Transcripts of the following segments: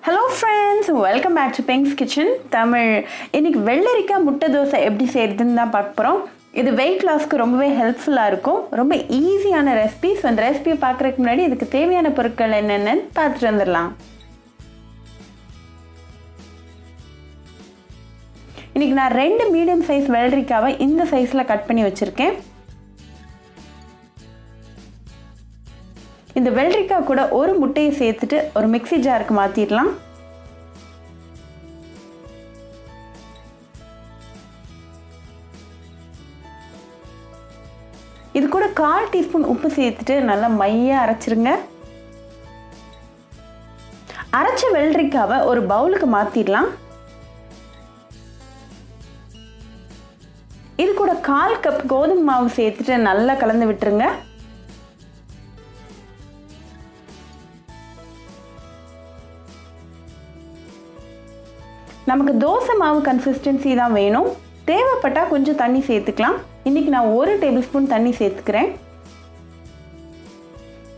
Hello friends, welcome back to Pink's Kitchen Tamil. இன்னைக்கு வெள்ளரிக்காய் முட்டை தோசை எப்படி செய்யறதுன்னு தான் பார்க்க போறோம். இது weight lossக்கு ரொம்பவே ஹெல்ப்ஃபுல்லா இருக்கும். ரொம்ப ஈஸியான ரெசிபி. சோ அந்த ரெசிபியை பார்க்கறதுக்கு முன்னாடி இதுக்கு தேவையான பொருட்கள் என்னென்னு பார்த்துட்டு வந்துடலாம். இன்னைக்கு நான் 2 மீடியம் சைஸ் வெள்ளரிக்காவை இந்த சைஸ்ல கட் பண்ணி வச்சிருக்கேன். இந்த வெள்ளரிக்காய் கூட ஒரு முட்டையை சேர்த்துட்டு ஒரு மிக்ஸி ஜாருக்கு மாத்திடலாம். இது கூட 1/4 டீஸ்பூன் உப்பு சேர்த்துட்டு நல்லா மையா அரைச்சிருங்க. அரைச்ச வெள்ளரிக்காவை ஒரு பவுலுக்கு மாத்திடலாம். இது கூட 1/4 கப் கோதுமை மாவு சேர்த்துட்டு நல்லா கலந்து விட்டுருங்க. நமக்கு தோசை மாவு கன்சிஸ்டன்சி தான் வேணும். தேவைப்பட்டா கொஞ்சம் தண்ணி சேர்த்துக்கலாம். இன்னைக்கு நான் 1 டேபிள்ஸ்பூன் தண்ணி சேர்த்துக்கிறேன்.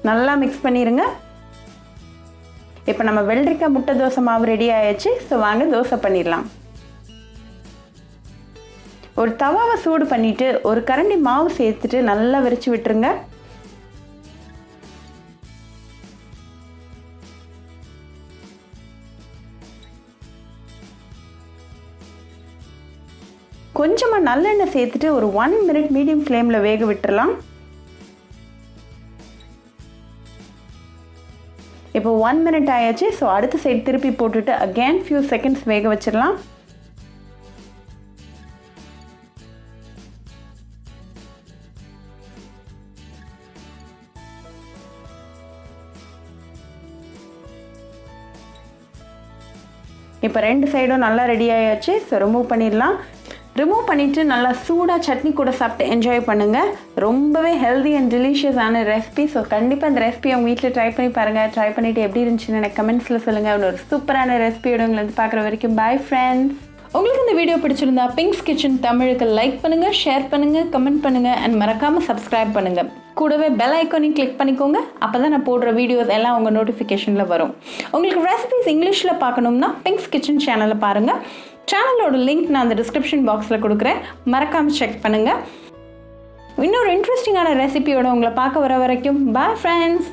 நல்லா மிக்ஸ் பண்ணிருங்க. இப்போ நம்ம வெள்ளரிக்காய் முட்டை தோசை மாவு ரெடி ஆயாச்சு. ஸோ வாங்க தோசை பண்ணிடலாம். ஒரு தவாவை சூடு பண்ணிட்டு ஒரு கரண்டி மாவு சேர்த்துட்டு நல்லா விரிச்சு விட்டுருங்க. கொஞ்சமாக நல்லெண்ணெய் சேர்த்துட்டு ஒரு 1 மினிட் மீடியம் ஃப்ளேமில் வேக விட்டுறலாம். இப்போ 1 மினிட் ஆயாச்சு. ஸோ அடுத்த சைடு திருப்பி போட்டுட்டு அகேன் ஃபியூ செகண்ட்ஸ் வேக வச்சிடலாம். இப்போ 2 சைடும் நல்லா ரெடி ஆயாச்சு. ஸோ ரிமூவ் பண்ணிடலாம். ரிமூவ் பண்ணிவிட்டு நல்லா சூடாக சட்னி கூட சாப்பிட்டு என்ஜாய் பண்ணுங்கள். ரொம்பவே ஹெல்தி அண்ட் டெலிஷியஸான ரெசிபி. ஸோ கண்டிப்பாக இந்த ரெசிபி உங்கள் வீட்டில் ட்ரை பண்ணி பாருங்கள். ட்ரை பண்ணிவிட்டு எப்படி இருந்துச்சுன்னு எனக்கு கமெண்ட்ஸில் சொல்லுங்கள். ஒரு சூப்பரான ரெசிபியோட உங்களை வந்து பார்க்குற வரைக்கும் பாய் ஃப்ரெண்ட்ஸ். உங்களுக்கு இந்த வீடியோ பிடிச்சிருந்தா பிங்க்ஸ் கிச்சன் தமிழுக்கு லைக் பண்ணுங்கள், ஷேர் பண்ணுங்கள், கமெண்ட் பண்ணுங்கள் அண்ட் மறக்காமல் சப்ஸ்கிரைப் பண்ணுங்கள். கூடவே பெல் ஐக்கானையும் கிளிக் பண்ணிக்கோங்க. அப்போ தான் நான் போடுற வீடியோஸ் எல்லாம் உங்கள் நோட்டிஃபிகேஷனில் வரும். உங்களுக்கு ரெசிபிஸ் இங்கிலீஷில் பார்க்கணும்னா பிங்க்ஸ் கிச்சன் சேனலை பாருங்கள். சேனலோட லிங்க் நான் அந்த டிஸ்கிரிப்ஷன் பாக்ஸில் கொடுக்குறேன். மறக்காமல் செக் பண்ணுங்கள். இன்னொரு இன்ட்ரெஸ்டிங்கான ரெசிபியோட உங்களை பார்க்க வர வரைக்கும் பாய் ஃப்ரெண்ட்ஸ்.